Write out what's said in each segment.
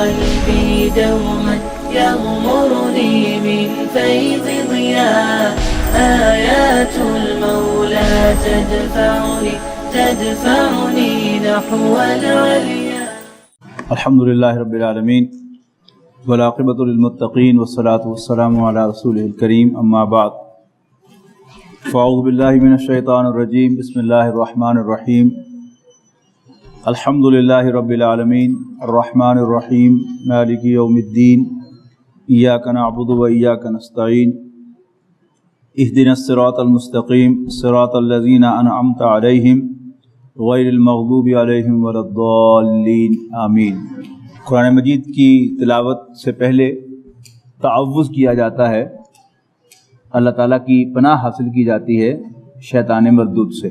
قلبي دوما يغمرني من فيض ضياء آيات المولى تدفعني نحو العليا. الحمد لله رب العالمين والعاقبۃ للمتقین والصلاۃ والسلام علی رسولہ الکریم، اما بعد فاعوذ باللہ من الشیطان الرجیم، بسم اللہ الرحمن الرحیم، الحمد للہ رب العالمین الرحمن الرحیم مالک یوم الدین، ایاک نعبد و ایاک نستعین، اہدنا الصراط المستقیم صراط الذین انعمت علیہم غیر المغضوب علیہم ولا الضالین، آمین۔ قرآن مجید کی تلاوت سے پہلے تعوذ کیا جاتا ہے، اللہ تعالیٰ کی پناہ حاصل کی جاتی ہے شیطان مردود سے۔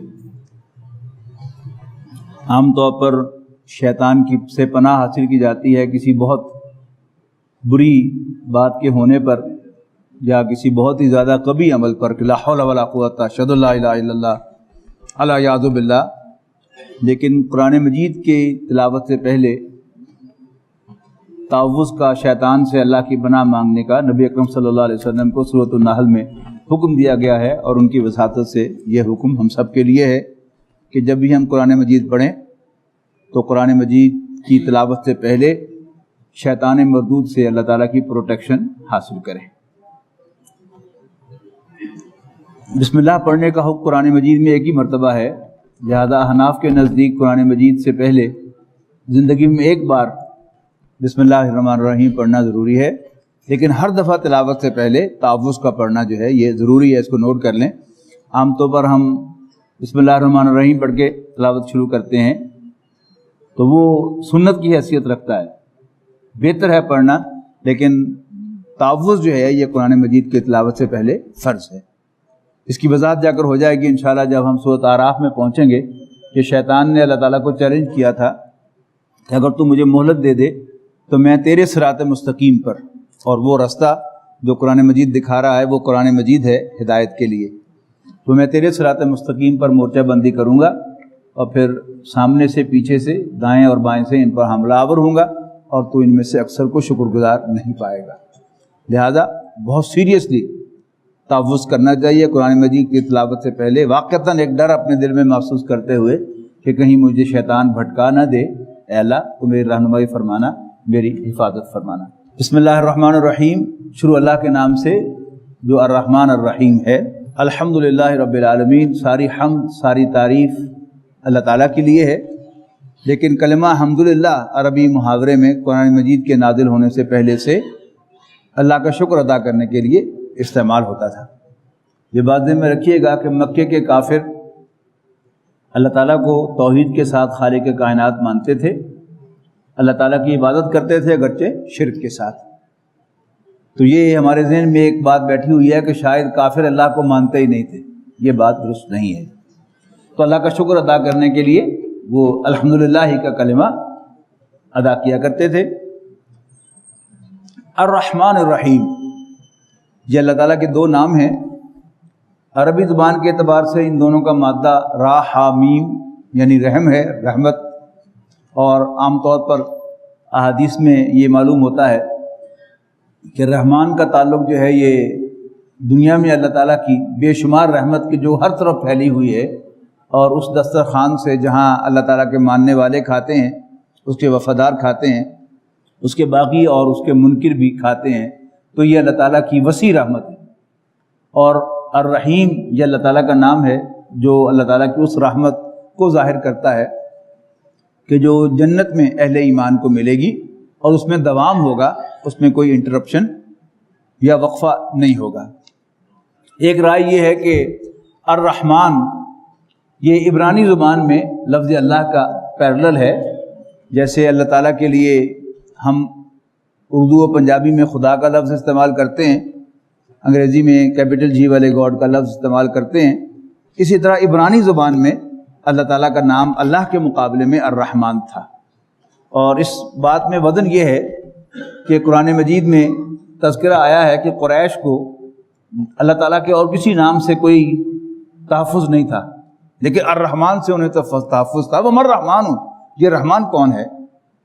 عام طور پر شیطان سے پناہ حاصل کی جاتی ہے کسی بہت بری بات کے ہونے پر یا کسی بہت ہی زیادہ قوی عمل پر کہ لا حول ولا قوت اشہد ان لا الہ الا اللہ الیاذ باللہ۔ لیکن قرآن مجید کے تلاوت سے پہلے تعوذ کا، شیطان سے اللہ کی پناہ مانگنے کا نبی اکرم صلی اللہ علیہ وسلم کو سورۃ النحل میں حکم دیا گیا ہے، اور ان کی وساطت سے یہ حکم ہم سب کے لیے ہے کہ جب بھی ہم قرآن مجید پڑھیں تو قرآن مجید کی تلاوت سے پہلے شیطان مردود سے اللہ تعالیٰ کی پروٹیکشن حاصل کریں۔ بسم اللہ پڑھنے کا حکم قرآن مجید میں ایک ہی مرتبہ ہے، لہذا احناف کے نزدیک قرآن مجید سے پہلے زندگی میں ایک بار بسم اللہ الرحمن الرحیم پڑھنا ضروری ہے، لیکن ہر دفعہ تلاوت سے پہلے تعوذ کا پڑھنا جو ہے یہ ضروری ہے، اس کو نوٹ کر لیں۔ عام طور پر ہم بسم اللہ الرحمن الرحیم پڑھ کے تلاوت شروع کرتے ہیں تو وہ سنت کی حیثیت رکھتا ہے، بہتر ہے پڑھنا، لیکن تعوذ جو ہے یہ قرآن مجید کے تلاوت سے پہلے فرض ہے۔ اس کی وضاحت جا کر ہو جائے گی انشاءاللہ جب ہم سورۃ اعراف میں پہنچیں گے کہ شیطان نے اللہ تعالیٰ کو چیلنج کیا تھا کہ اگر تو مجھے مہلت دے دے تو میں تیرے صراط مستقیم پر، اور وہ رستہ جو قرآن مجید دکھا رہا ہے وہ قرآن مجید ہے ہدایت کے لیے، تو میں تیرے صراط مستقیم پر مورچہ بندی کروں گا اور پھر سامنے سے، پیچھے سے، دائیں اور بائیں سے ان پر حملہ آور ہوں گا، اور تو ان میں سے اکثر کو شکر گزار نہیں پائے گا۔ لہذا بہت سیریسلی تعوذ کرنا چاہیے قرآن مجید کی تلاوت سے پہلے، واقعتاً ایک ڈر اپنے دل میں محسوس کرتے ہوئے کہ کہیں مجھے شیطان بھٹکا نہ دے، اے اللہ تو میری رہنمائی فرمانا، میری حفاظت فرمانا۔ بسم اللہ الرحمن الرحیم، شروع اللہ کے نام سے جو الرحمن الرحیم ہے۔ الحمدللہ رب العالمین، ساری حمد، ساری تعریف اللہ تعالیٰ کے لیے ہے، لیکن کلمہ حمدللہ عربی محاورے میں قرآن مجید کے نازل ہونے سے پہلے سے اللہ کا شکر ادا کرنے کے لیے استعمال ہوتا تھا۔ یہ بات ذہن میں رکھیے گا کہ مکے کے کافر اللہ تعالیٰ کو توحید کے ساتھ خالق کائنات مانتے تھے، اللہ تعالیٰ کی عبادت کرتے تھے اگرچہ شرک کے ساتھ۔ تو یہ ہمارے ذہن میں ایک بات بیٹھی ہوئی ہے کہ شاید کافر اللہ کو مانتے ہی نہیں تھے، یہ بات درست نہیں ہے۔ تو اللہ کا شکر ادا کرنے کے لیے وہ الحمدللہ ہی کا کلمہ ادا کیا کرتے تھے۔ الرحمن الرحیم، یہ اللہ تعالیٰ کے دو نام ہیں۔ عربی زبان کے اعتبار سے ان دونوں کا مادہ را ہا میم یعنی رحم ہے، رحمت، اور عام طور پر احادیث میں یہ معلوم ہوتا ہے کہ رحمان کا تعلق جو ہے یہ دنیا میں اللہ تعالیٰ کی بے شمار رحمت کی جو ہر طرف پھیلی ہوئی ہے، اور اس دسترخوان سے جہاں اللہ تعالیٰ کے ماننے والے کھاتے ہیں، اس کے وفادار کھاتے ہیں، اس کے باغی اور اس کے منکر بھی کھاتے ہیں، تو یہ اللہ تعالیٰ کی وسیع رحمت ہے۔ اور الرحیم یہ اللہ تعالیٰ کا نام ہے جو اللہ تعالیٰ کی اس رحمت کو ظاہر کرتا ہے کہ جو جنت میں اہل ایمان کو ملے گی، اور اس میں دوام ہوگا، اس میں کوئی انٹرپشن یا وقفہ نہیں ہوگا۔ ایک رائے یہ ہے کہ الرحمن یہ عبرانی زبان میں لفظ اللہ کا پیرلل ہے، جیسے اللہ تعالیٰ کے لیے ہم اردو و پنجابی میں خدا کا لفظ استعمال کرتے ہیں، انگریزی میں کیپٹل جی والے گاڈ کا لفظ استعمال کرتے ہیں، اسی طرح عبرانی زبان میں اللہ تعالیٰ کا نام اللہ کے مقابلے میں الرحمن تھا۔ اور اس بات میں وزن یہ ہے کہ قرآن مجید میں تذکرہ آیا ہے کہ قریش کو اللہ تعالیٰ کے اور کسی نام سے کوئی تحفظ نہیں تھا، لیکن الرحمن سے انہیں تحفظ تھا۔ وہ من رحمان ہوں، یہ رحمان کون ہے؟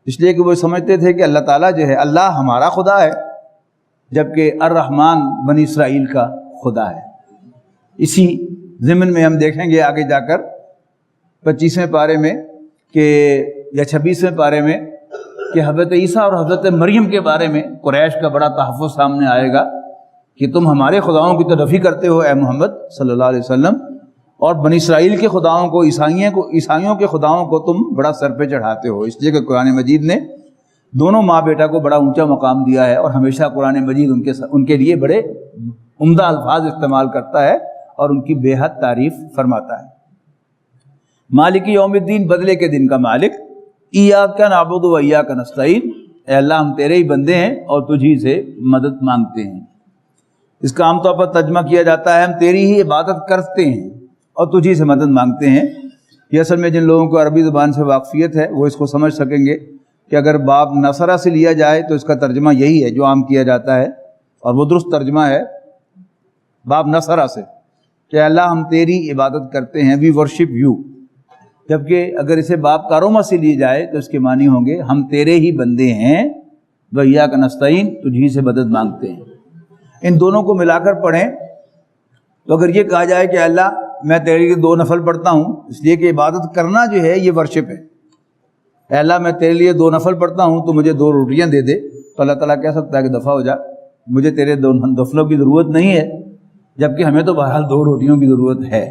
اس لیے کہ وہ سمجھتے تھے کہ اللہ تعالیٰ جو ہے، اللہ ہمارا خدا ہے، جبکہ الرحمن بنی اسرائیل کا خدا ہے۔ اسی ضمن میں ہم دیکھیں گے آگے جا کر 25ویں پارے میں یا 26ویں پارے میں کہ حضرت عیسیٰ اور حضرت مریم کے بارے میں قریش کا بڑا تحفظ سامنے آئے گا کہ تم ہمارے خداؤں کی تو نفی کرتے ہو اے محمد صلی اللہ علیہ وسلم، اور بنی اسرائیل کے خداؤں کو، عیسائیوں کے خداؤں کو تم بڑا سر پہ چڑھاتے ہو۔ اس لیے کہ قرآن مجید نے دونوں ماں بیٹا کو بڑا اونچا مقام دیا ہے، اور ہمیشہ قرآن مجید ان کے لیے بڑے عمدہ الفاظ استعمال کرتا ہے اور ان کی بے حد تعریف فرماتا ہے۔ مالک یوم الدین، بدلے کے دن کا مالک، ایاک نعبد و ایاک نستعین، اے اللہ ہم تیرے ہی بندے ہیں اور تجھی سے مدد مانگتے ہیں۔ اس کا عام طور پر ترجمہ کیا جاتا ہے ہم تیری ہی عبادت کرتے ہیں اور تجھی سے مدد مانگتے ہیں۔ یہ اصل میں جن لوگوں کو عربی زبان سے واقفیت ہے وہ اس کو سمجھ سکیں گے کہ اگر باب نصرہ سے لیا جائے تو اس کا ترجمہ یہی ہے جو عام کیا جاتا ہے، اور وہ درست ترجمہ ہے باب نصرہ سے کہ اللہ ہم تیری عبادت کرتے ہیں، وی ورشپ یو۔ جبکہ اگر اسے باب کاروما سے لی جائے تو اس کے معنی ہوں گے ہم تیرے ہی بندے ہیں، وَإِيَّاكَ نَسْتَعِينُ، تجھی سے مدد مانگتے ہیں۔ ان دونوں کو ملا کر پڑھیں تو اگر یہ کہا جائے کہ اللہ میں تیرے لیے 2 نفل پڑھتا ہوں، اس لیے کہ عبادت کرنا جو ہے یہ ورشپ ہے، اے اللہ میں تیرے لیے 2 نفل پڑھتا ہوں تو مجھے 2 روٹیاں دے دے، تو اللہ تعالیٰ کہہ سکتا ہے کہ دفع ہو جا، مجھے تیرے 2 نفلوں کی ضرورت نہیں ہے، جبکہ ہمیں تو بہرحال 2 روٹیوں کی ضرورت ہے۔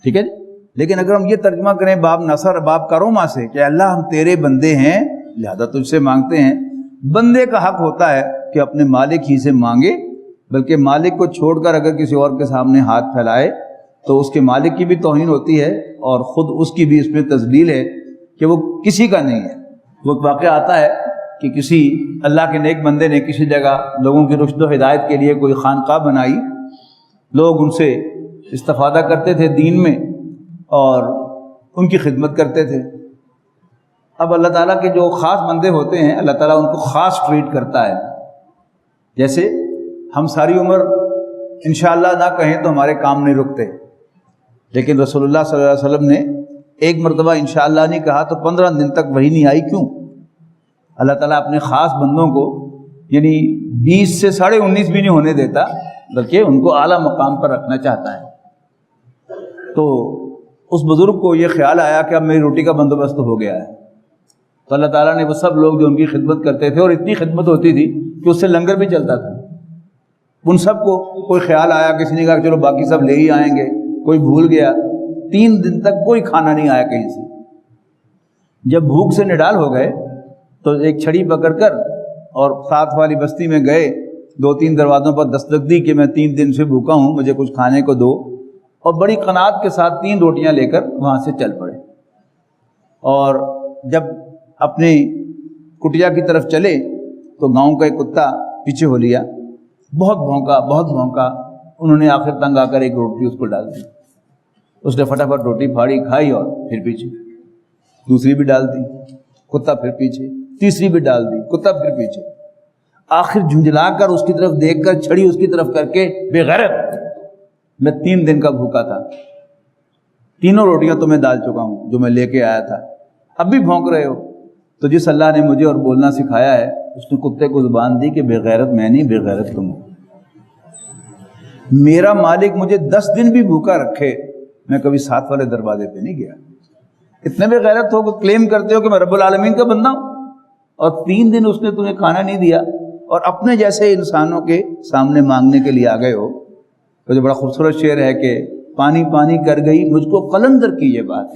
ٹھیک ہے جی؟ لیکن اگر ہم یہ ترجمہ کریں باب نصر، باب کروما سے کہ اللہ ہم تیرے بندے ہیں لہذا تجھ سے مانگتے ہیں، بندے کا حق ہوتا ہے کہ اپنے مالک ہی سے مانگے، بلکہ مالک کو چھوڑ کر اگر کسی اور کے سامنے ہاتھ پھیلائے تو اس کے مالک کی بھی توہین ہوتی ہے اور خود اس کی بھی اس میں تذلیل ہے کہ وہ کسی کا نہیں ہے۔ وہ ایک واقعہ آتا ہے کہ کسی اللہ کے نیک بندے نے کسی جگہ لوگوں کی رشد و ہدایت کے لیے کوئی خانقاہ بنائی، لوگ ان سے استفادہ کرتے تھے دین میں اور ان کی خدمت کرتے تھے۔ اب اللہ تعالیٰ کے جو خاص بندے ہوتے ہیں اللہ تعالیٰ ان کو خاص ٹریٹ کرتا ہے۔ جیسے ہم ساری عمر انشاءاللہ نہ کہیں تو ہمارے کام نہیں رکتے، لیکن رسول اللہ صلی اللہ علیہ وسلم نے ایک مرتبہ انشاءاللہ نہیں کہا تو 15 دن تک وہی نہیں آئی۔ کیوں؟ اللہ تعالیٰ اپنے خاص بندوں کو یعنی 20 سے 19.5 بھی نہیں ہونے دیتا، بلکہ ان کو اعلیٰ مقام پر رکھنا چاہتا ہے۔ تو اس بزرگ کو یہ خیال آیا کہ اب میری روٹی کا بندوبست ہو گیا ہے، تو اللہ تعالیٰ نے وہ سب لوگ جو ان کی خدمت کرتے تھے، اور اتنی خدمت ہوتی تھی کہ اس سے لنگر بھی چلتا تھا، ان سب کو کوئی خیال آیا، کسی نے کہا کہ چلو باقی سب لے ہی آئیں گے، کوئی بھول گیا، 3 دن تک کوئی کھانا نہیں آیا کہیں سے۔ جب بھوک سے نڈال ہو گئے تو ایک چھڑی پکڑ کر اور ساتھ والی بستی میں گئے، 2-3 دروازوں پر دستک دی کہ میں 3 دن سے بھوکا ہوں، مجھے کچھ کھانے کو دو، اور بڑی قناعت کے ساتھ 3 روٹیاں لے کر وہاں سے چل پڑے۔ اور جب اپنی کٹیا کی طرف چلے تو گاؤں کا ایک کتا پیچھے ہو لیا، بہت بھونکا، انہوں نے آخر تنگ آ کر ایک روٹی اس کو ڈال دی، اس نے فٹافٹ روٹی پھاڑی، کھائی اور پھر پیچھے، دوسری بھی ڈال دی، کتا پھر پیچھے، تیسری بھی ڈال دی، کتا پھر پیچھے، آخر جھنجھلا کر اس کی طرف دیکھ کر چھڑی اس کی طرف کر کے، بے غیرت، میں 3 دن کا بھوکا تھا، 3 روٹیاں تمہیں ڈال چکا ہوں جو میں لے کے آیا تھا، اب بھی بھونک رہے ہو۔ تو جس اللہ نے مجھے اور بولنا سکھایا ہے اس نے کتے کو زبان دی کہ بے غیرت میں نہیں، بے غیرت تم ہو۔ میرا مالک مجھے 10 دن بھی بھوکا رکھے، میں کبھی 7 والے دروازے پہ نہیں گیا۔ اتنے بے غیرت ہو کہ کلیم کرتے ہو کہ میں رب العالمین کا بندہ ہوں، اور 3 دن اس نے تمہیں کھانا نہیں دیا اور اپنے جیسے انسانوں کے سامنے مانگنے کے لیے آ گئے ہو۔ تو جو بڑا خوبصورت شعر ہے کہ پانی پانی کر گئی مجھ کو قلندر کی یہ بات،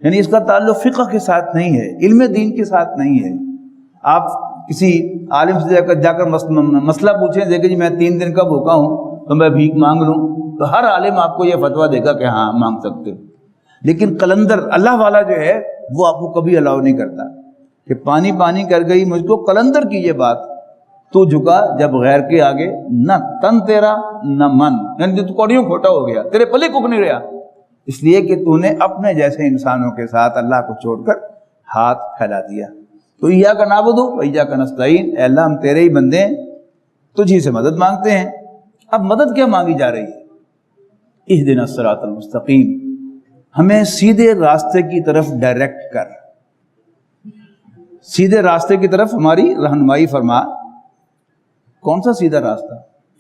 یعنی اس کا تعلق فقہ کے ساتھ نہیں ہے، علم دین کے ساتھ نہیں ہے۔ آپ کسی عالم سے جا کر مسئلہ پوچھیں، دیکھیں جی میں 3 دن کا بھوکا ہوں تو میں بھیک مانگ لوں، تو ہر عالم آپ کو یہ فتویٰ دے گا کہ ہاں مانگ سکتے ہو، لیکن قلندر اللہ والا جو ہے وہ آپ کو کبھی الاؤ نہیں کرتا کہ پانی پانی کر گئی مجھ کو قلندر کی یہ بات، تو جھکا جب غیر کے آگے، نہ تن تیرا نہ من، یعنی تو کوڑیوں کھوٹا ہو گیا، تیرے پلے کک نہیں رہا، اس لیے کہ تو نے اپنے جیسے انسانوں کے ساتھ اللہ کو چھوڑ کر ہاتھ پھیلا دیا۔ تو ایاک نعبد و ایاک نستعین، اے اللہ ہم تیرے ہی بندے ہیں، تجھی سے مدد مانگتے ہیں۔ اب مدد کیا مانگی جا رہی ہے؟ اہدنا الصراط المستقیم، ہمیں سیدھے راستے کی طرف ڈائریکٹ کر۔ سیدھے راستے کی طرف ہماری رہنمائی فرما۔ کون سا سیدھا راستہ؟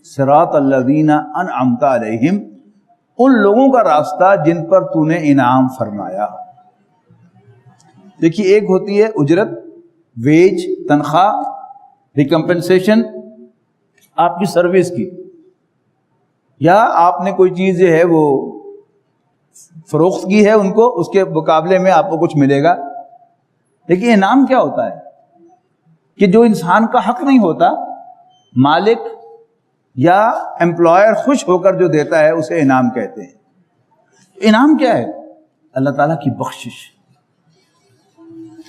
صراط الذین انعمت علیہم، ان لوگوں کا راستہ جن پر تو نے انعام فرمایا۔ دیکھیے، ایک ہوتی ہے اجرت، ویج، تنخواہ، ریکمپنسیشن آپ کی سروس کی، یا آپ نے کوئی چیز جو ہے وہ فروخت کی ہے ان کو، اس کے مقابلے میں آپ کو کچھ ملے گا۔ لیکن انعام کیا ہوتا ہے کہ جو انسان کا حق نہیں ہوتا، مالک یا امپلائر خوش ہو کر جو دیتا ہے اسے انعام کہتے ہیں۔ انعام کیا ہے؟ اللہ تعالیٰ کی بخشش۔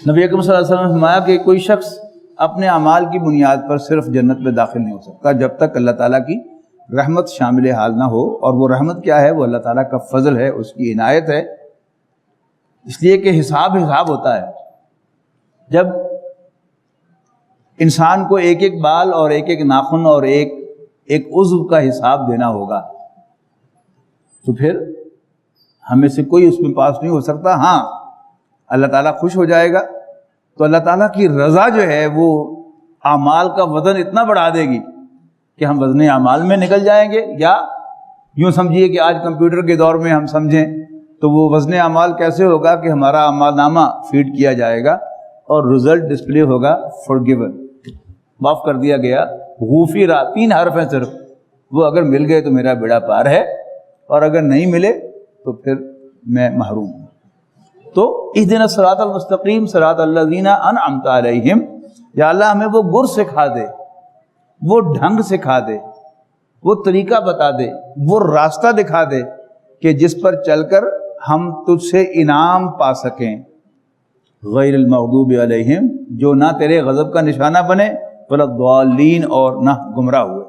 نبی اکرم صلی اللہ علیہ وسلم نے فرمایا کہ کوئی شخص اپنے اعمال کی بنیاد پر صرف جنت میں داخل نہیں ہو سکتا جب تک اللہ تعالیٰ کی رحمت شامل حال نہ ہو۔ اور وہ رحمت کیا ہے؟ وہ اللہ تعالیٰ کا فضل ہے، اس کی عنایت ہے۔ اس لیے کہ حساب ہوتا ہے۔ جب انسان کو ایک ایک بال اور ایک ایک ناخن اور ایک عضو کا حساب دینا ہوگا تو پھر ہمیں سے کوئی اس میں پاس نہیں ہو سکتا۔ ہاں، اللہ تعالیٰ خوش ہو جائے گا تو اللہ تعالیٰ کی رضا جو ہے وہ اعمال کا وزن اتنا بڑھا دے گی کہ ہم وزن اعمال میں نکل جائیں گے۔ یا یوں سمجھیے کہ آج کمپیوٹر کے دور میں ہم سمجھیں تو وہ وزن اعمال کیسے ہوگا کہ ہمارا اعمال نامہ فیڈ کیا جائے گا اور رزلٹ ڈسپلے ہوگا forgiven، معاف کر دیا گیا، غفرا، 3 حرف ہیں صرف، وہ اگر مل گئے تو میرا بیڑا پار ہے، اور اگر نہیں ملے تو پھر میں محروم ہوں۔ تو اہدنا الصراط المستقیم صراط الذین انعمت علیہم، یا اللہ ہمیں وہ گر سکھا دے، وہ ڈھنگ سکھا دے، وہ طریقہ بتا دے، وہ راستہ دکھا دے کہ جس پر چل کر ہم تجھ سے انعام پا سکیں۔ غیر المغضوب علیہم، جو نہ تیرے غضب کا نشانہ بنے، ولا الضالین، اور نہ گمراہ ہوئے۔